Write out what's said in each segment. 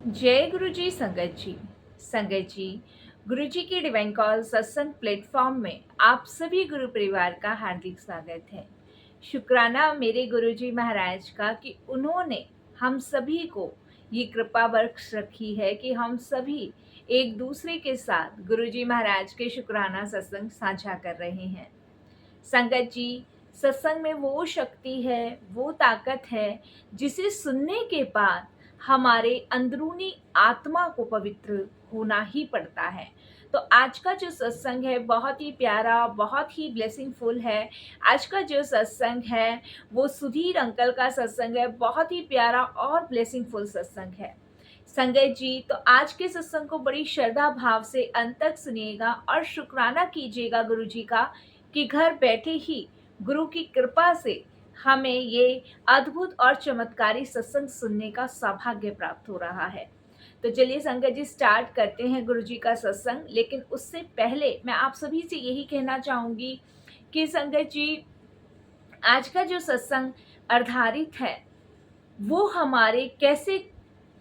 जय गुरु जी संगत जी। संगत जी, गुरु जी की डिवाइन कॉल सत्संग प्लेटफॉर्म में आप सभी गुरु परिवार का हार्दिक स्वागत है। शुक्राना मेरे गुरु जी महाराज का कि उन्होंने हम सभी को ये कृपा बख्श रखी है कि हम सभी एक दूसरे के साथ गुरु जी महाराज के शुक्राना सत्संग साझा कर रहे हैं। संगत जी, सत्संग में वो शक्ति है, वो ताकत है जिसे सुनने के बाद हमारे अंदरूनी आत्मा को पवित्र होना ही पड़ता है। तो आज का जो सत्संग है बहुत ही प्यारा, बहुत ही ब्लेसिंगफुल है। आज का जो सत्संग है वो सुधीर अंकल का सत्संग है, बहुत ही प्यारा और ब्लेसिंगफुल सत्संग है। संगत जी, तो आज के सत्संग को बड़ी श्रद्धा भाव से अंत तक सुनिएगा और शुक्राना कीजिएगा गुरु जी का कि घर बैठे ही गुरु की कृपा से हमें ये अद्भुत और चमत्कारी सत्संग सुनने का सौभाग्य प्राप्त हो रहा है। तो चलिए संगत जी, स्टार्ट करते हैं गुरु जी का सत्संग। लेकिन उससे पहले मैं आप सभी से यही कहना चाहूंगी कि संगत जी, आज का जो सत्संग आधारित है वो हमारे कैसे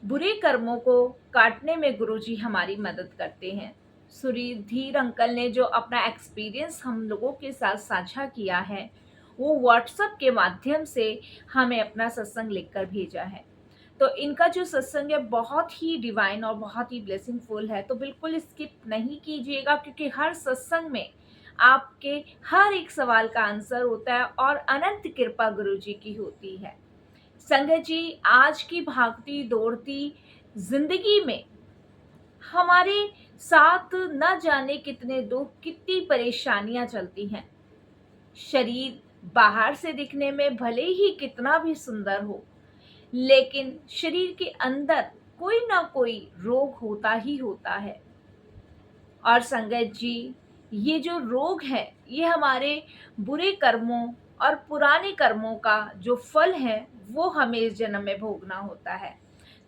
बुरे कर्मों को काटने में गुरुजी हमारी मदद करते हैं। सुधीर अंकल ने जो अपना एक्सपीरियंस हम लोगों के साथ साझा किया है वो व्हाट्सएप के माध्यम से हमें अपना सत्संग लिखकर भेजा है। तो इनका जो सत्संग है बहुत ही डिवाइन और बहुत ही ब्लेसिंगफुल है, तो बिल्कुल स्किप नहीं कीजिएगा क्योंकि हर सत्संग में आपके हर एक सवाल का आंसर होता है और अनंत कृपा गुरुजी की होती है। संगत जी, आज की भागती दौड़ती जिंदगी में हमारे साथ न जाने कितने दुख, कितनी परेशानियां चलती हैं। शरीर बाहर से दिखने में भले ही कितना भी सुंदर हो, लेकिन शरीर के अंदर कोई ना कोई रोग होता ही होता है। और संगत जी, ये जो रोग है ये हमारे बुरे कर्मों और पुराने कर्मों का जो फल है वो हमें इस जन्म में भोगना होता है।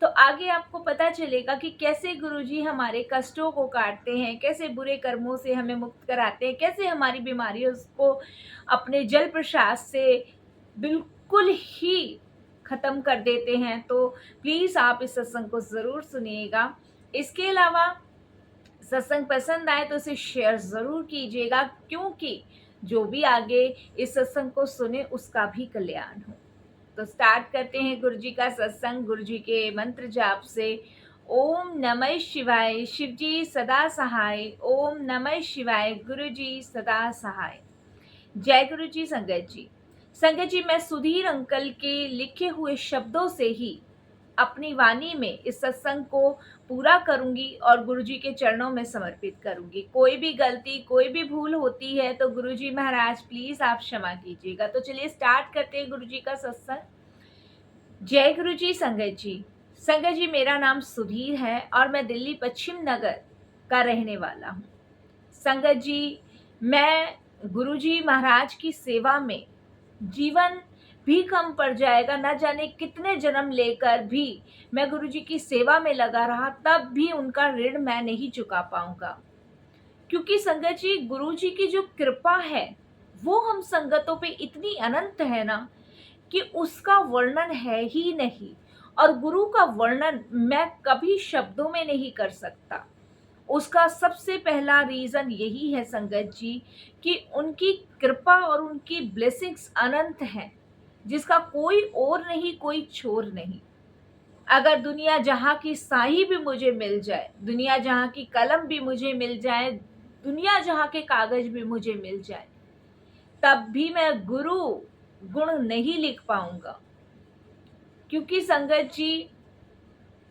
तो आगे आपको पता चलेगा कि कैसे गुरुजी हमारे कष्टों को काटते हैं, कैसे बुरे कर्मों से हमें मुक्त कराते हैं, कैसे हमारी बीमारियों को अपने जल प्रसाद से बिल्कुल ही खत्म कर देते हैं। तो प्लीज आप इस सत्संग को जरूर सुनिएगा। इसके अलावा सत्संग पसंद आए तो इसे शेयर जरूर कीजिएगा, क्योंकि जो भी आगे इस सत्संग को सुने उसका भी कल्याण हो। तो स्टार्ट करते हैं गुरु जी का सत्संग गुरु जी के मंत्र जाप से। ओम नमः शिवाय, शिव जी सदा सहाय। ओम नमः शिवाय, गुरु जी सदा सहाय। जय गुरु जी। संगत जी, संगत जी, मैं सुधीर अंकल के लिखे हुए शब्दों से ही अपनी वाणी में इस सत्संग को पूरा करूंगी और गुरुजी के चरणों में समर्पित करूंगी। कोई भी गलती, कोई भी भूल होती है तो गुरुजी महाराज प्लीज आप क्षमा कीजिएगा। तो चलिए स्टार्ट करते हैं गुरुजी का सत्संग। जय गुरुजी। संगत जी, संगत जी, मेरा नाम सुधीर है और मैं दिल्ली पश्चिम नगर का रहने वाला हूँ। संगत जी, मैं गुरुजी महाराज की सेवा में जीवन भी कम पड़ जाएगा, न जाने कितने जन्म लेकर भी मैं गुरुजी की सेवा में लगा रहा तब भी उनका ऋण मैं नहीं चुका पाऊंगा। क्योंकि संगत जी, गुरुजी की जो कृपा है वो हम संगतों पे इतनी अनंत है ना कि उसका वर्णन है ही नहीं। और गुरु का वर्णन मैं कभी शब्दों में नहीं कर सकता। उसका सबसे पहला रीजन यही है संगत जी कि उनकी कृपा और उनकी ब्लेसिंग्स अनंत हैं, जिसका कोई और नहीं, कोई छोर नहीं। अगर दुनिया जहाँ की स्याही भी मुझे मिल जाए, दुनिया जहाँ की कलम भी मुझे मिल जाए, दुनिया जहाँ के कागज भी मुझे मिल जाए, तब भी मैं गुरु गुण नहीं लिख पाऊंगा। क्योंकि संगत जी,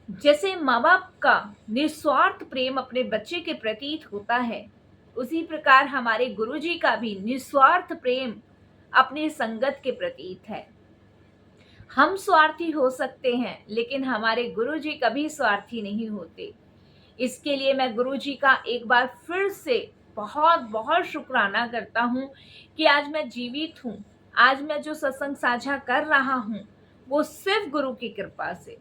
जैसे माँ बाप का निस्वार्थ प्रेम अपने बच्चे के प्रति होता है, उसी प्रकार हमारे गुरुजी का भी निस्वार्थ प्रेम अपनी संगत के प्रति है। हम स्वार्थी हो सकते हैं लेकिन हमारे गुरुजी कभी स्वार्थी नहीं होते। इसके लिए मैं गुरुजी का एक बार फिर से बहुत बहुत शुक्राना करता हूँ कि आज मैं जीवित हूँ। आज मैं जो सत्संग साझा कर रहा हूँ वो सिर्फ गुरु की कृपा से,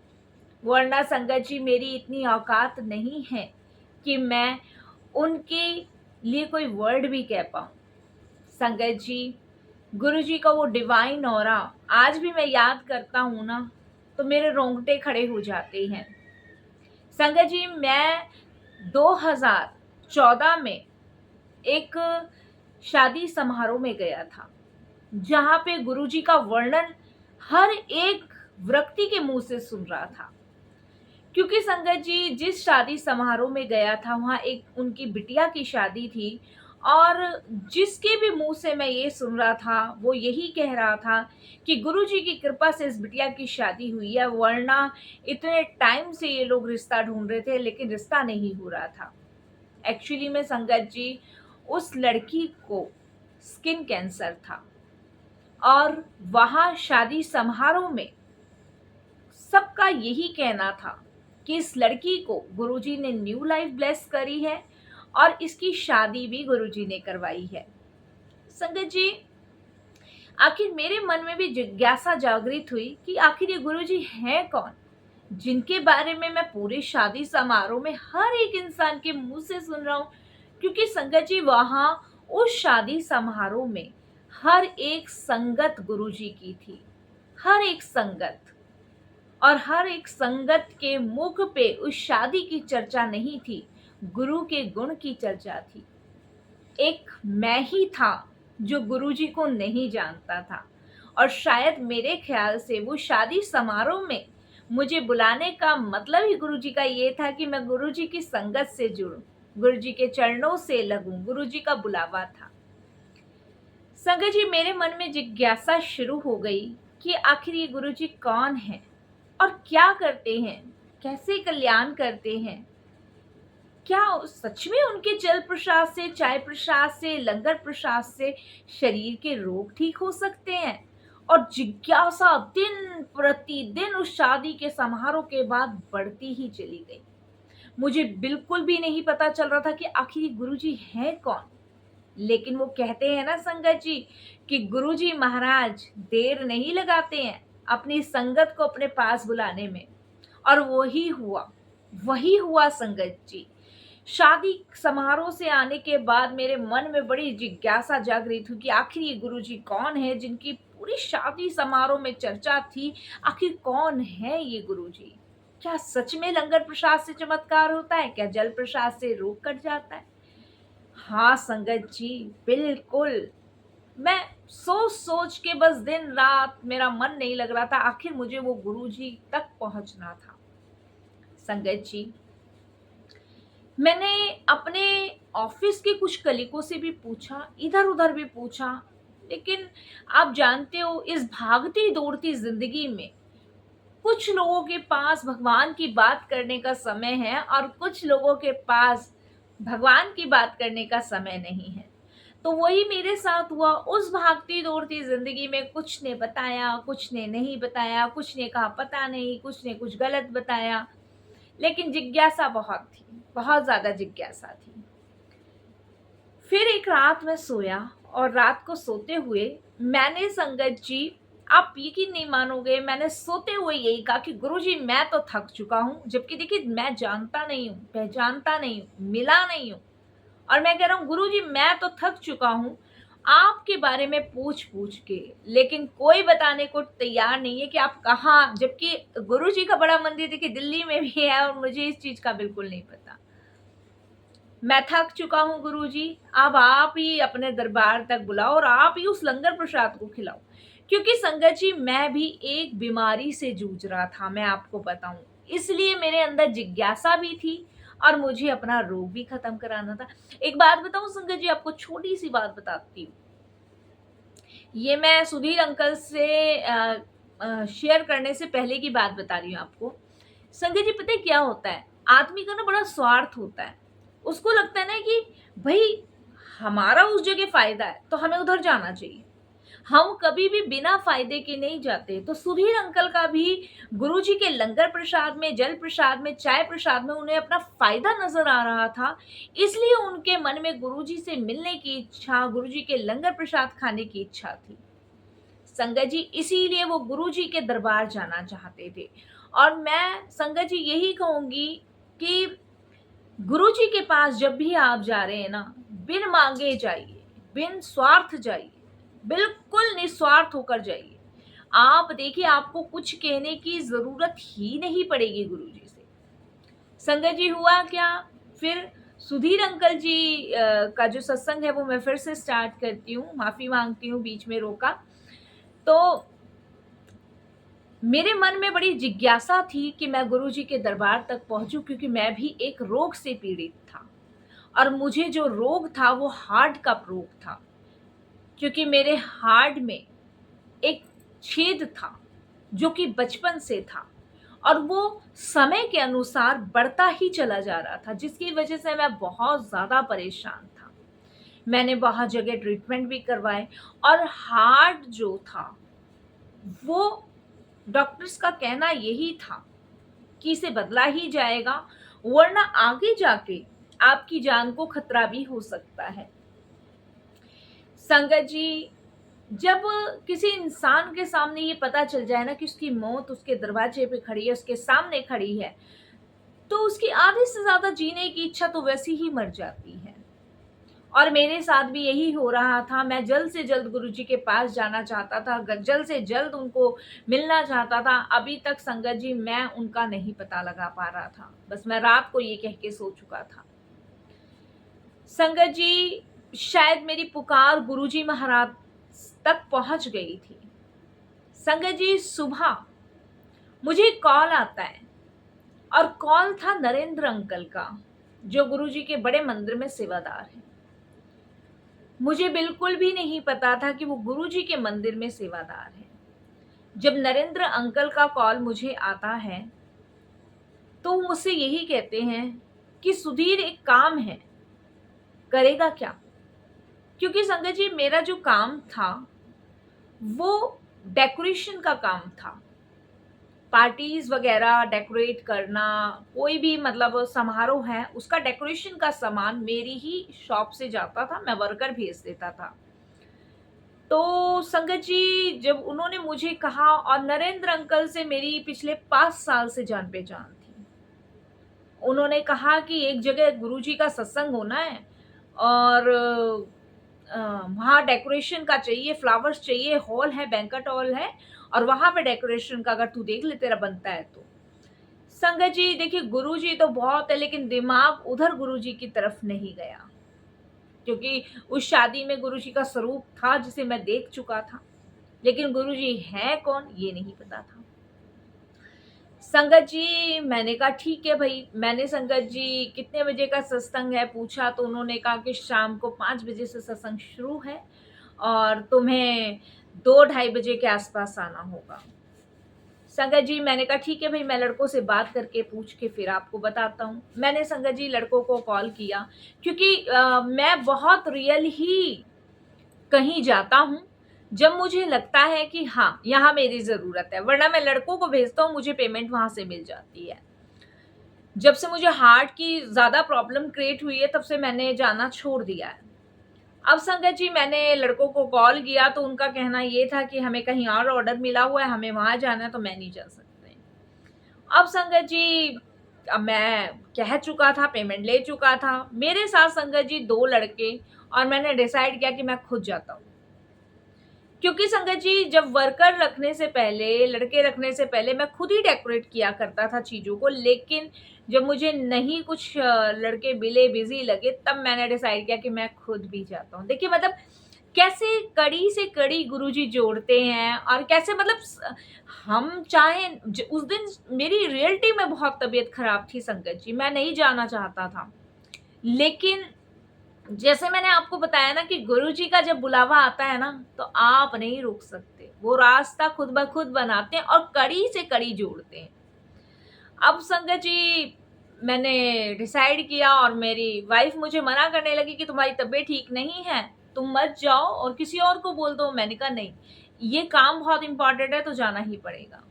वरना संगत जी मेरी इतनी औकात नहीं है कि मैं उनके लिए कोई वर्ड भी कह पाऊँ। संगत जी, गुरु जी का वो डिवाइन ऑरा आज भी मैं याद करता हूँ ना तो मेरे रोंगटे खड़े हो जाते हैं। संगत जी, मैं 2014 में एक शादी समारोह में गया था, जहाँ पे गुरुजी का वर्णन हर एक व्यक्ति के मुंह से सुन रहा था। क्योंकि संगत जी, जिस शादी समारोह में गया था, वहाँ एक उनकी बिटिया की शादी थी और जिसके भी मुंह से मैं ये सुन रहा था, वो यही कह रहा था कि गुरुजी की कृपा से इस बिटिया की शादी हुई है, वरना इतने टाइम से ये लोग रिश्ता ढूंढ रहे थे, लेकिन रिश्ता नहीं हो रहा था। एक्चुअली में संगत जी, उस लड़की को स्किन कैंसर था और वहाँ शादी समारोह में सबका यही कहना था कि इस लड़की को गुरुजी ने न्यू लाइफ ब्लेस करी है और इसकी शादी भी गुरुजी ने करवाई है। संगत जी, आखिर मेरे मन में भी जिज्ञासा जागृत हुई कि आखिर ये गुरुजी हैं कौन, जिनके बारे में मैं पूरे शादी समारोह में हर एक इंसान के मुंह से सुन रहा हूँ। क्योंकि संगत जी, वहाँ उस शादी समारोह में हर एक संगत गुरुजी की थी, हर एक संगत, और हर एक संगत के मुख पे उस शादी की चर्चा नहीं थी, गुरु के गुण की चर्चा थी। एक मैं ही था जो गुरुजी को नहीं जानता था और शायद मेरे ख्याल से वो शादी समारोह में मुझे बुलाने का मतलब ही गुरुजी का ये था कि मैं गुरुजी की संगत से जुड़ूं, गुरुजी के चरणों से लगूं, गुरुजी का बुलावा था। संगत जी, मेरे मन में जिज्ञासा शुरू हो गई कि आखिर ये गुरुजी कौन है और क्या करते हैं, कैसे कल्याण करते हैं। क्या सच में उनके जल प्रसाद से, चाय प्रसाद से, लंगर प्रसाद से शरीर के रोग ठीक हो सकते हैं? और जिज्ञासा दिन प्रतिदिन उस शादी के समारोह के बाद बढ़ती ही चली गई। मुझे बिल्कुल भी नहीं पता चल रहा था कि आखिर ये गुरुजी हैं कौन। लेकिन वो कहते हैं ना संगत जी कि गुरुजी महाराज देर नहीं लगाते हैं अपनी संगत को अपने पास बुलाने में, और वही हुआ संगत जी। शादी समारोह से आने के बाद मेरे मन में बड़ी जिज्ञासा जागृत हुई कि आखिर ये गुरुजी कौन है जिनकी पूरी शादी समारोह में चर्चा थी। आखिर कौन है ये गुरुजी? क्या सच में लंगर प्रसाद से चमत्कार होता है? क्या जल प्रसाद से रोग कट जाता है? हाँ संगत जी, बिल्कुल। मैं सोच सोच के बस दिन रात मेरा मन नहीं लग रहा था, आखिर मुझे वो गुरुजी तक पहुंचना था। संगत जी, मैंने अपने ऑफिस के कुछ कलीगों से भी पूछा, इधर उधर भी पूछा, लेकिन आप जानते हो, इस भागती दौड़ती जिंदगी में कुछ लोगों के पास भगवान की बात करने का समय है और कुछ लोगों के पास भगवान की बात करने का समय नहीं है। तो वही मेरे साथ हुआ। उस भागती दौड़ती जिंदगी में कुछ ने बताया, कुछ ने नहीं बताया, कुछ ने कहा पता नहीं, कुछ ने कुछ गलत बताया, लेकिन जिज्ञासा बहुत थी, बहुत ज्यादा जिज्ञासा थी। फिर एक रात मैं सोया और रात को सोते हुए मैंने संगत जी, आप यकीन नहीं मानोगे, मैंने सोते हुए यही कहा कि गुरुजी मैं तो थक चुका हूँ। जबकि देखिए, मैं जानता नहीं हूँ, पहचानता नहीं हूँ, मिला नहीं हूँ, और मैं कह रहा हूँ गुरुजी मैं तो थक चुका हूँ आपके बारे में पूछ पूछ के, लेकिन कोई बताने को तैयार नहीं है कि आप कहाँ। जबकि गुरुजी का बड़ा मंदिर देखिए दिल्ली में भी है और मुझे इस चीज का बिल्कुल नहीं पता। मैं थक चुका हूँ गुरुजी, अब आप ही अपने दरबार तक बुलाओ और आप ही उस लंगर प्रसाद को खिलाओ। क्योंकि संगत जी, मैं भी एक बीमारी से जूझ रहा था, मैं आपको बताऊं, इसलिए मेरे अंदर जिज्ञासा भी थी और मुझे अपना रोग भी खत्म कराना था। एक बात बताऊं संगत जी, आपको छोटी सी बात बताती हूँ। ये मैं सुधीर अंकल से शेयर करने से पहले की बात बता रही हूँ आपको। संगत जी, पता है क्या होता है, आदमी का ना बड़ा स्वार्थ होता है। उसको लगता है ना कि भाई हमारा उस जगह फायदा है तो हमें उधर जाना चाहिए, हम कभी भी बिना फायदे के नहीं जाते। तो सुधीर अंकल का भी गुरुजी के लंगर प्रसाद में, जल प्रसाद में, चाय प्रसाद में उन्हें अपना फायदा नजर आ रहा था। इसलिए उनके मन में गुरुजी से मिलने की इच्छा, गुरुजी के लंगर प्रसाद खाने की इच्छा थी संगत जी। इसीलिए वो गुरुजी के दरबार जाना चाहते थे। और मैं संगत जी यही कहूंगी कि गुरुजी के पास जब भी आप जा रहे हैं ना, बिन मांगे जाइए, बिन स्वार्थ जाइए, बिल्कुल निस्वार्थ होकर जाइए। आप देखिए, आपको कुछ कहने की जरूरत ही नहीं पड़ेगी गुरुजी से। संगत जी हुआ क्या, फिर सुधीर अंकल जी का जो सत्संग है वो मैं फिर से स्टार्ट करती हूँ, माफ़ी माँगती हूँ बीच में रोका। तो मेरे मन में बड़ी जिज्ञासा थी कि मैं गुरुजी के दरबार तक पहुँचूँ, क्योंकि मैं भी एक रोग से पीड़ित था और मुझे जो रोग था वो हार्ट का रोग था, क्योंकि मेरे हार्ट में एक छेद था जो कि बचपन से था और वो समय के अनुसार बढ़ता ही चला जा रहा था, जिसकी वजह से मैं बहुत ज़्यादा परेशान था। मैंने बहुत जगह ट्रीटमेंट भी करवाए और हार्ट जो था वो डॉक्टर्स का कहना यही था कि इसे बदला ही जाएगा, वरना आगे जाके आपकी जान को खतरा भी हो सकता है। संगत जी, जब किसी इंसान के सामने ये पता चल जाए ना कि उसकी मौत उसके दरवाजे पे खड़ी है, उसके सामने खड़ी है, तो उसकी आधे से ज़्यादा जीने की इच्छा तो वैसे ही मर जाती है। और मेरे साथ भी यही हो रहा था। मैं जल्द से जल्द गुरुजी के पास जाना चाहता था, जल्द से जल्द उनको मिलना चाहता था। अभी तक संगत जी मैं उनका नहीं पता लगा पा रहा था। बस मैं रात को ये कह के सो चुका था। संगत जी, शायद मेरी पुकार गुरुजी महाराज तक पहुंच गई थी। संगत जी, सुबह मुझे कॉल आता है और कॉल था नरेंद्र अंकल का, जो गुरुजी के बड़े मंदिर में सेवादार हैं। मुझे बिल्कुल भी नहीं पता था कि वो गुरुजी के मंदिर में सेवादार हैं। जब नरेंद्र अंकल का कॉल मुझे आता है तो वो मुझसे यही कहते हैं कि सुधीर, एक काम है, करेगा क्या? क्योंकि संगत जी मेरा जो काम था वो डेकोरेशन का काम था। पार्टीज वगैरह डेकोरेट करना, कोई भी मतलब समारोह है उसका डेकोरेशन का सामान मेरी ही शॉप से जाता था, मैं वर्कर भेज देता था। तो संगत जी, जब उन्होंने मुझे कहा, और नरेंद्र अंकल से मेरी पिछले 5 साल से जान पहचान थी, उन्होंने कहा कि एक जगह गुरुजी का सत्संग होना है और वहाँ डेकोरेशन का चाहिए, फ्लावर्स चाहिए, हॉल है, बैंक्वेट हॉल है और वहाँ पे डेकोरेशन का अगर तू देख ले तेरा बनता है तो। संगत जी देखिए, गुरुजी तो बहुत है लेकिन दिमाग उधर गुरुजी की तरफ नहीं गया, क्योंकि उस शादी में गुरुजी का स्वरूप था जिसे मैं देख चुका था, लेकिन गुरुजी हैं कौन ये नहीं पता था। संगत जी मैंने कहा ठीक है भाई। मैंने संगत जी कितने बजे का सत्संग है पूछा तो उन्होंने कहा कि शाम को 5 बजे से सत्संग शुरू है और तुम्हें 2-2:30 बजे के आसपास आना होगा। संगत जी मैंने कहा ठीक है भाई, मैं लड़कों से बात करके पूछ के फिर आपको बताता हूँ। मैंने संगत जी लड़कों को कॉल किया, क्योंकि मैं बहुत रियल ही कहीं जाता हूँ जब मुझे लगता है कि हाँ यहाँ मेरी ज़रूरत है, वरना मैं लड़कों को भेजता हूँ, मुझे पेमेंट वहाँ से मिल जाती है। जब से मुझे हार्ट की ज़्यादा प्रॉब्लम क्रिएट हुई है तब से मैंने जाना छोड़ दिया है। अब संगत जी मैंने लड़कों को कॉल किया तो उनका कहना ये था कि हमें कहीं और ऑर्डर मिला हुआ है, हमें वहाँ जाना है, तो मैं नहीं जा सकते। अब संगत जी, अब मैं कह चुका था, पेमेंट ले चुका था। मेरे साथ संगत जी 2 लड़के, और मैंने डिसाइड किया कि मैं खुद जाता हूँ। क्योंकि संगत जी जब वर्कर रखने से पहले, लड़के रखने से पहले मैं खुद ही डेकोरेट किया करता था चीज़ों को, लेकिन जब मुझे नहीं कुछ लड़के मिले, बिज़ी लगे, तब मैंने डिसाइड किया कि मैं खुद भी जाता हूँ। देखिए मतलब कैसे कड़ी से कड़ी गुरुजी जोड़ते हैं और कैसे मतलब हम चाहें उस दिन मेरी रियलिटी में बहुत तबीयत खराब थी संगत जी, मैं नहीं जाना चाहता था, लेकिन जैसे मैंने आपको बताया ना कि गुरुजी का जब बुलावा आता है ना तो आप नहीं रोक सकते, वो रास्ता खुद ब खुद बनाते हैं और कड़ी से कड़ी जोड़ते हैं। अब संगत जी मैंने डिसाइड किया और मेरी वाइफ मुझे मना करने लगी कि तुम्हारी तबीयत ठीक नहीं है, तुम मत जाओ और किसी और को बोल दो। मैंने कहा नहीं, ये काम बहुत इंपॉर्टेंट है तो जाना ही पड़ेगा।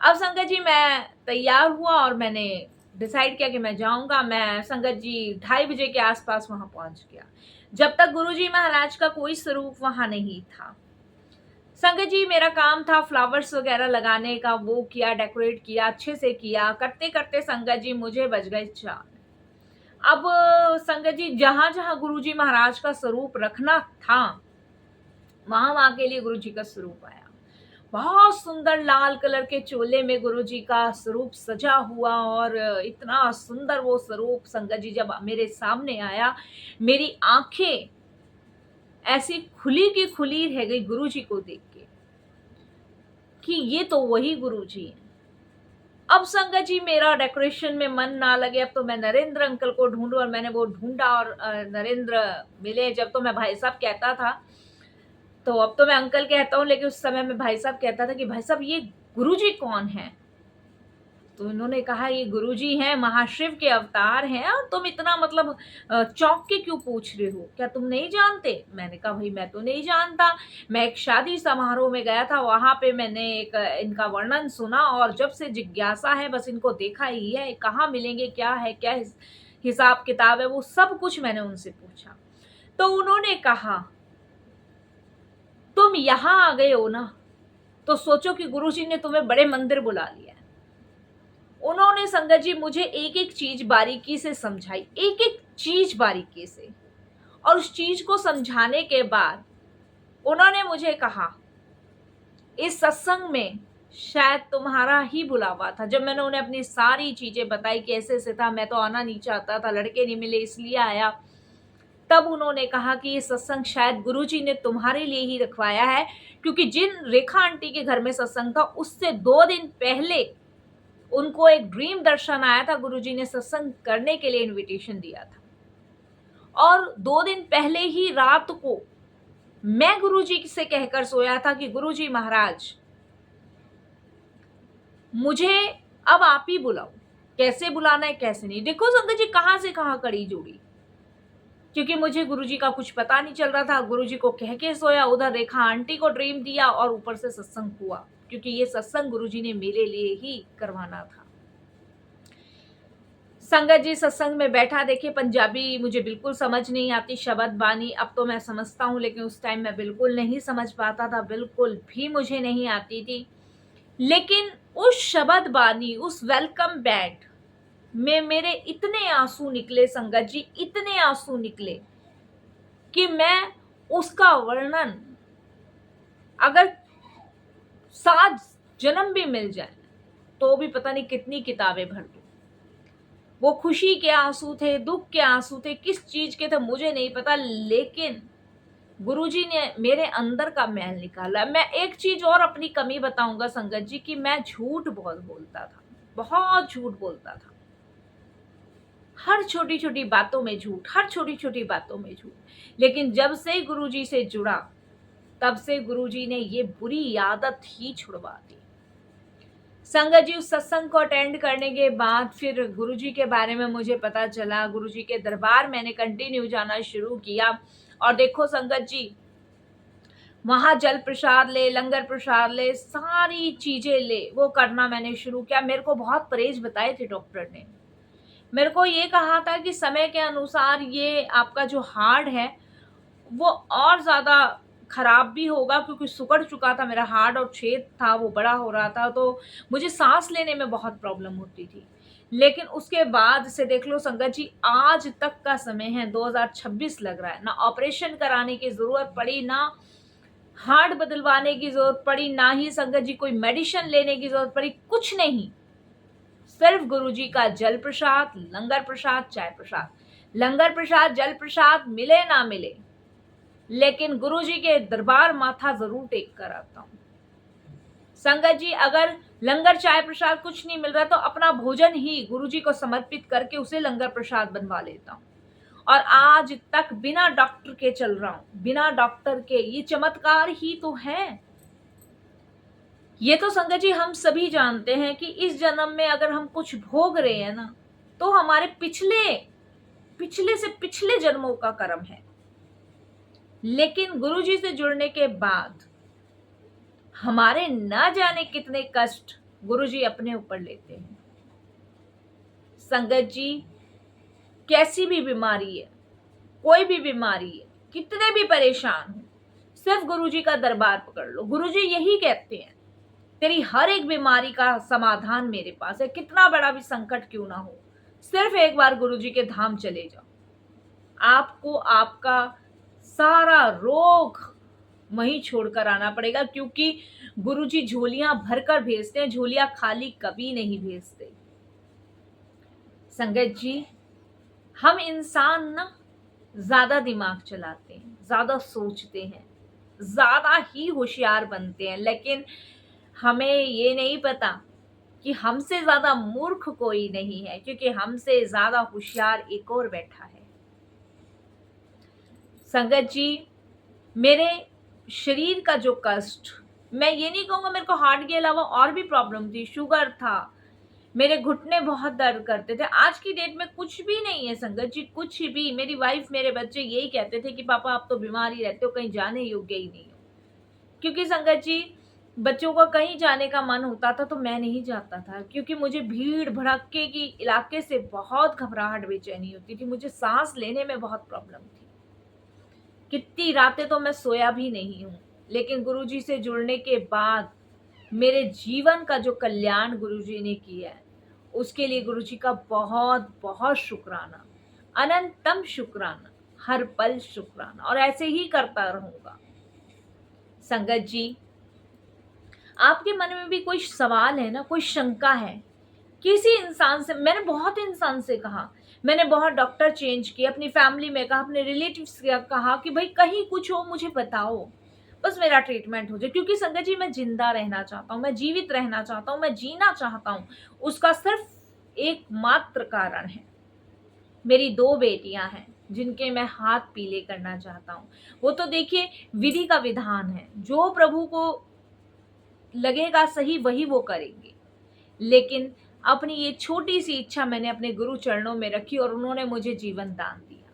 अब संगत जी मैं तैयार हुआ और मैंने डिसाइड किया कि मैं जाऊंगा। मैं संगत जी 2:30 बजे के आसपास वहां पहुंच गया, जब तक गुरुजी महाराज का कोई स्वरूप वहां नहीं था। संगत जी मेरा काम था फ्लावर्स वगैरह लगाने का, वो किया, डेकोरेट किया, अच्छे से किया। करते करते संगत जी मुझे बज गए 4। अब संगत जी जहां जहां गुरुजी महाराज का स्वरूप रखना था वहां वहां के लिए गुरुजी का स्वरूप आया। बहुत सुंदर लाल कलर के चोले में गुरुजी का स्वरूप सजा हुआ, और इतना सुंदर वो स्वरूप संगत जी जब मेरे सामने आया, मेरी आंखें ऐसी खुली की खुली रह गई गुरुजी को देख के कि ये तो वही गुरुजी हैं। अब संगत जी मेरा डेकोरेशन में मन ना लगे, अब तो मैं नरेंद्र अंकल को ढूंढूं, और मैंने वो ढूंढा और नरेंद्र मिले। जब तो मैं भाई साहब कहता था, तो अब तो मैं अंकल कहता हूँ, लेकिन उस समय में भाई साहब कहता था कि भाई साहब ये गुरुजी कौन है? तो इन्होंने कहा ये गुरुजी हैं, महाशिव के अवतार हैं, और तुम इतना मतलब चौंक के क्यों पूछ रहे हो, क्या तुम नहीं जानते? मैंने कहा भाई मैं तो नहीं जानता, मैं एक शादी समारोह में गया था, वहां पे मैंने एक इनका वर्णन सुना, और जब से जिज्ञासा है, बस इनको देखा ही है, कहाँ मिलेंगे, क्या है, क्या हिसाब किताब है, वो सब कुछ मैंने उनसे पूछा। तो उन्होंने कहा तुम यहाँ आ गए हो ना, तो सोचो कि गुरुजी ने तुम्हें बड़े मंदिर बुला लिया है। उन्होंने संगत जी मुझे एक एक चीज बारीकी से समझाई, एक एक चीज बारीकी से, और उस चीज को समझाने के बाद उन्होंने मुझे कहा इस सत्संग में शायद तुम्हारा ही बुलावा था। जब मैंने उन्हें अपनी सारी चीजें बताई कि ऐसे ऐसे था, मैं तो आना नहीं चाहता था, लड़के नहीं मिले इसलिए आया, तब उन्होंने कहा कि ये सत्संग शायद गुरुजी ने तुम्हारे लिए ही रखवाया है, क्योंकि जिन रेखा आंटी के घर में सत्संग था उससे 2 दिन पहले उनको एक ड्रीम दर्शन आया था, गुरुजी ने सत्संग करने के लिए इनविटेशन दिया था, और 2 दिन पहले ही रात को मैं गुरुजी से कहकर सोया था कि गुरुजी महाराज मुझे अब आप ही बुलाओ, कैसे बुलाना है कैसे नहीं। देखो संगत जी कहां से कहां कड़ी जोड़ी, क्योंकि मुझे गुरुजी का कुछ पता नहीं चल रहा था। गुरुजी को कह के सोया, उधर रेखा आंटी को ड्रीम दिया, और ऊपर से सत्संग हुआ, क्योंकि ये सत्संग गुरुजी ने मेरे लिए ही करवाना था। संगत जी सत्संग में बैठा, देखिए पंजाबी मुझे बिल्कुल समझ नहीं आती, शब्द बानी अब तो मैं समझता हूँ, लेकिन उस टाइम मैं बिल्कुल नहीं समझ पाता था, बिल्कुल भी मुझे नहीं आती थी। लेकिन उस शब्द बानी, उस वेलकम बैट में मेरे इतने आंसू निकले संगत जी, इतने आंसू निकले कि मैं उसका वर्णन अगर 7 जन्म भी मिल जाए तो भी पता नहीं कितनी किताबें भर दूं। वो खुशी के आंसू थे, दुख के आंसू थे, किस चीज के थे मुझे नहीं पता, लेकिन गुरुजी ने मेरे अंदर का मैल निकाला। मैं एक चीज और अपनी कमी बताऊंगा संगत जी की, मैं झूठ बहुत बोलता था, बहुत झूठ बोलता था, हर छोटी छोटी बातों में झूठ, हर छोटी छोटी बातों में झूठ। लेकिन जब से गुरुजी से जुड़ा, तब से गुरुजी ने ये बुरी आदत ही छुड़वा दी। संगत जी उस सत्संग को अटेंड करने के बाद फिर गुरुजी के बारे में मुझे पता चला, गुरुजी के दरबार मैंने कंटिन्यू जाना शुरू किया, और देखो संगत जी वहां जल प्रसाद ले, लंगर प्रसाद ले, सारी चीजें ले, वो करना मैंने शुरू किया। मेरे को बहुत परहेज बताए थे डॉक्टर ने, मेरे को ये कहा था कि समय के अनुसार ये आपका जो हार्ट है वो और ज्यादा खराब भी होगा, क्योंकि सिकुड़ चुका था मेरा हार्ट, और छेद था वो बड़ा हो रहा था, तो मुझे सांस लेने में बहुत प्रॉब्लम होती थी। लेकिन उसके बाद से देख लो संगत जी, आज तक का समय है 2026 लग रहा है, ना ऑपरेशन कराने की जरूरत पड़ी, ना हार्ट बदलवाने की जरूरत पड़ी, ना ही संगत जी कोई मेडिसिन लेने की जरूरत पड़ी, कुछ नहीं। सिर्फ गुरुजी का जल प्रसाद, लंगर प्रसाद, चाय प्रसाद, लंगर प्रसाद, जल प्रसाद मिले ना मिले, लेकिन गुरुजी के दरबार माथा जरूर टेक कर आता हूँ। संगत जी अगर लंगर चाय प्रसाद कुछ नहीं मिल रहा तो अपना भोजन ही गुरुजी को समर्पित करके उसे लंगर प्रसाद बनवा लेता हूँ, और आज तक बिना डॉक्टर के चल रहा हूँ, बिना डॉक्टर के। ये चमत्कार ही तो है। ये तो संगत जी हम सभी जानते हैं कि इस जन्म में अगर हम कुछ भोग रहे हैं ना, तो हमारे पिछले पिछले से पिछले जन्मों का कर्म है। लेकिन गुरुजी से जुड़ने के बाद हमारे ना जाने कितने कष्ट गुरुजी अपने ऊपर लेते हैं। संगत जी कैसी भी बीमारी है, कोई भी बीमारी है, कितने भी परेशान हो, सिर्फ गुरुजी का दरबार पकड़ लो। गुरुजी यही कहते हैं तेरी हर एक बीमारी का समाधान मेरे पास है, कितना बड़ा भी संकट क्यों ना हो, सिर्फ एक बार गुरुजी के धाम चले जाओ, आपको आपका सारा रोग वहीं छोड़कर आना पड़ेगा, क्योंकि गुरुजी झोलियां भरकर भेजते हैं, झोलियां खाली कभी नहीं भेजते। संगत जी, हम इंसान ना ज्यादा दिमाग चलाते हैं, ज्यादा सोचते हैं, ज्यादा ही होशियार बनते हैं, लेकिन हमें ये नहीं पता कि हमसे ज्यादा मूर्ख कोई नहीं है, क्योंकि हमसे ज्यादा होशियार एक और बैठा है। संगत जी, मेरे शरीर का जो कष्ट, मैं ये नहीं कहूंगा, मेरे को हार्ट के अलावा और भी प्रॉब्लम थी, शुगर था, मेरे घुटने बहुत दर्द करते थे। आज की डेट में कुछ भी नहीं है संगत जी, कुछ भी। मेरी वाइफ, मेरे बच्चे यही कहते थे कि पापा आप तो बीमार ही रहते हो, कहीं जाने योग्य ही नहीं हो। क्योंकि संगत जी, बच्चों का कहीं जाने का मन होता था तो मैं नहीं जाता था, क्योंकि मुझे भीड़ भड़क्के की इलाके से बहुत घबराहट बेचैनी होती थी, मुझे सांस लेने में बहुत प्रॉब्लम थी। कितनी रातें तो मैं सोया भी नहीं हूँ। लेकिन गुरुजी से जुड़ने के बाद मेरे जीवन का जो कल्याण गुरुजी ने किया है, उसके लिए गुरुजी का बहुत बहुत शुक्राना, अनंतम शुक्राना, हर पल शुक्राना, और ऐसे ही करता रहूंगा। संगत जी, आपके मन में भी कोई सवाल है ना, कोई शंका है किसी इंसान से, मैंने बहुत इंसान से कहा, मैंने बहुत डॉक्टर चेंज किए, अपनी फैमिली में कहा, अपने रिलेटिव्स से कहा कि भाई कहीं कुछ हो मुझे बताओ, बस मेरा ट्रीटमेंट हो जाए। क्योंकि संगत जी, मैं जिंदा रहना चाहता हूँ, मैं जीवित रहना चाहता हूँ, मैं जीना चाहता हूँ। उसका सिर्फ एकमात्र कारण है, मेरी 2 बेटियां हैं जिनके मैं हाथ पीले करना चाहता हूँ। वो तो देखिए विधि का विधान है, जो प्रभु को लगेगा सही वही वो करेंगे। लेकिन अपनी ये छोटी सी इच्छा मैंने अपने गुरु चरणों में रखी और उन्होंने मुझे जीवन दान दिया।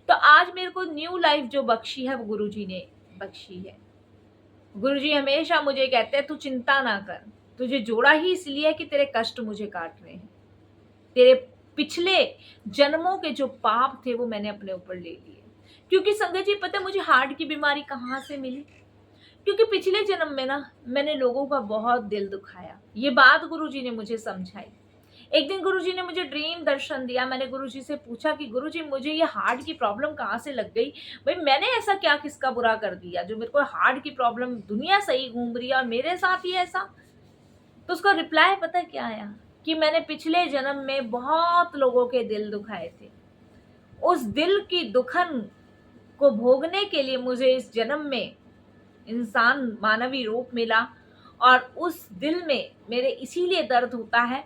तो आज मेरे को न्यू लाइफ जो बख्शी है वो गुरुजी ने बख्शी है। गुरुजी हमेशा मुझे कहते हैं तू चिंता ना कर, तुझे जोड़ा ही इसलिए है कि तेरे कष्ट मुझे काट रहे हैं, तेरे पिछले जन्मों के जो पाप थे वो मैंने अपने ऊपर ले लिए। क्योंकि संगत जी, पता है मुझे हार्ट की बीमारी कहाँ से मिली? क्योंकि पिछले जन्म में ना मैंने लोगों का बहुत दिल दुखाया। ये बात गुरुजी ने मुझे समझाई। एक दिन गुरुजी ने मुझे ड्रीम दर्शन दिया। मैंने गुरुजी से पूछा कि गुरुजी मुझे ये हार्ट की प्रॉब्लम कहाँ से लग गई? भाई मैंने ऐसा क्या किसका बुरा कर दिया जो मेरे को हार्ट की प्रॉब्लम, दुनिया सही घूम रही है और मेरे साथ ही ऐसा? तो उसका रिप्लाई पता क्या आया कि मैंने पिछले जन्म में बहुत लोगों के दिल दुखाए थे। उस दिल की दुखन को भोगने के लिए मुझे इस जन्म में इंसान मानवी रूप मिला, और उस दिल में मेरे इसीलिए दर्द होता है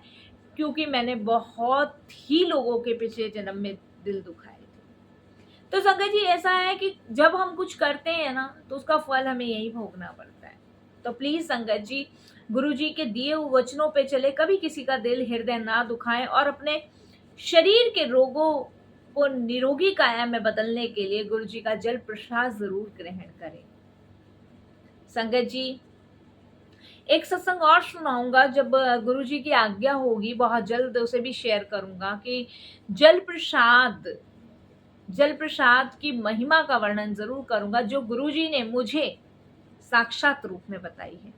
क्योंकि मैंने बहुत ही लोगों के पिछले जन्म में दिल दुखाए थे। तो संगत जी, ऐसा है कि जब हम कुछ करते हैं ना तो उसका फल हमें यही भोगना पड़ता है। तो प्लीज संगत जी, गुरु जी के दिए हुए वचनों पे चले, कभी किसी का दिल हृदय ना दुखाएं, और अपने शरीर के रोगों को निरोगी काया में बदलने के लिए गुरु जी का जल प्रसाद जरूर ग्रहण करें। संगत जी, एक सत्संग और सुनाऊंगा, जब गुरु जी की आज्ञा होगी बहुत जल्द उसे भी शेयर करूंगा, कि जल प्रसाद की महिमा का वर्णन जरूर करूंगा जो गुरु जी ने मुझे साक्षात रूप में बताई है।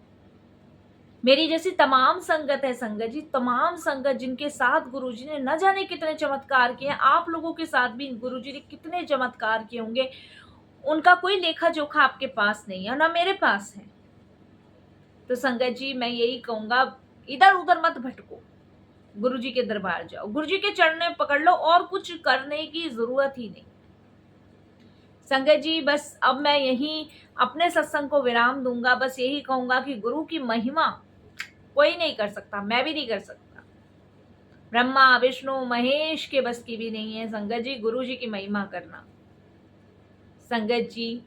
मेरी जैसी तमाम संगत है संगत जी, तमाम संगत जिनके साथ गुरु जी ने न जाने कितने चमत्कार किए हैं, आप लोगों के साथ भी गुरु जी ने कितने चमत्कार किए होंगे, उनका कोई लेखा जोखा आपके पास नहीं है, ना मेरे पास है। तो संगत जी, मैं यही कहूंगा, इधर उधर मत भटको, गुरु जी के दरबार जाओ, गुरु जी के चरण पकड़ लो, और कुछ करने की जरूरत ही नहीं। संगत जी, बस अब मैं यही अपने सत्संग को विराम दूंगा। बस यही कहूंगा कि गुरु की महिमा कोई नहीं कर सकता, मैं भी नहीं कर सकता, ब्रह्मा विष्णु महेश के बस की भी नहीं है संगत जी गुरु जी की महिमा करना। संगत जी,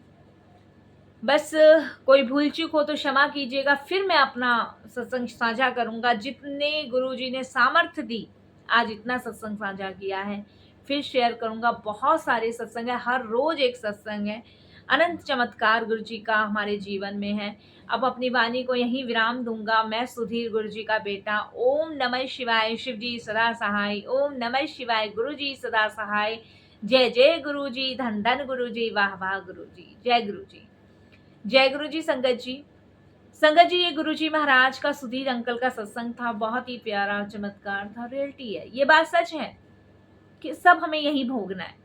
बस कोई भूल चूक हो तो क्षमा कीजिएगा। फिर मैं अपना सत्संग साझा करूंगा, जितने गुरुजी ने सामर्थ्य दी आज इतना सत्संग साझा किया है, फिर शेयर करूंगा। बहुत सारे सत्संग है, हर रोज एक सत्संग है, अनंत चमत्कार गुरु जी का हमारे जीवन में है। अब अपनी वाणी को यहीं विराम दूंगा। मैं सुधीर गुरु जी का बेटा। ओम नमः शिवाय, शिव जी सदा सहाय। ओम नमः शिवाय, गुरु जी सदा सहाय। जय जय गुरु जी, धन धन गुरु जी, वाह वाह गुरु जी, जय गुरु जी, जय गुरु जी। संगत जी, संगत जी, ये गुरु जी महाराज का सुधीर अंकल का सत्संग था, बहुत ही प्यारा चमत्कार था, रियलिटी है, ये बात सच है कि सब हमें यही भोगना है।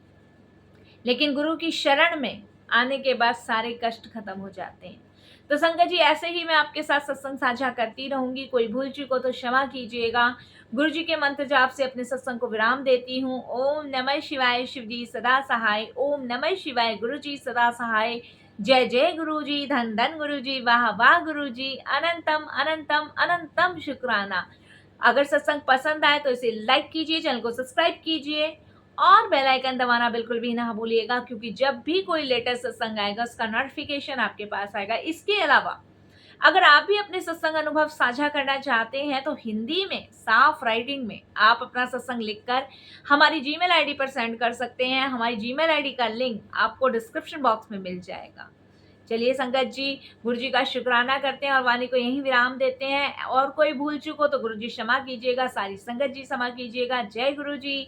लेकिन गुरु की शरण में आने के बाद सारे कष्ट खत्म हो जाते हैं। तो संगत जी, ऐसे ही मैं आपके साथ सत्संग साझा करती रहूंगी। कोई भूल चूक हो तो क्षमा कीजिएगा। गुरु जी के मंत्र जाप से अपने सत्संग को विराम देती हूँ। ओम नमः शिवाय, शिव जी सदा सहाय। ओम नमः शिवाय, गुरु जी सदा सहाय। जय जय गुरु जी, धन धन गुरु जी, वाह वाह गुरु जी, अनंतम अनंतम अनंतम शुक्राना। अगर सत्संग पसंद आए तो इसे लाइक कीजिए, चैनल को सब्सक्राइब कीजिए और बेल आइकन दबाना बिल्कुल भी ना भूलिएगा, क्योंकि जब भी कोई लेटेस्ट सत्संग आएगा उसका नोटिफिकेशन आपके पास आएगा। इसके अलावा अगर आप भी अपने सत्संग अनुभव साझा करना चाहते हैं तो हिंदी में साफ राइटिंग में आप अपना सत्संग लिखकर हमारी जीमेल आईडी पर सेंड कर सकते हैं। हमारी जीमेल आईडी का लिंक आपको डिस्क्रिप्शन बॉक्स में मिल जाएगा। चलिए संगत जी, गुरु जी का शुक्राना करते हैं और वाणी को यहीं विराम देते हैं। और कोई भूल चूक हो तो गुरु जी क्षमा कीजिएगा, सारी संगत जी क्षमा कीजिएगा। जय गुरु जी।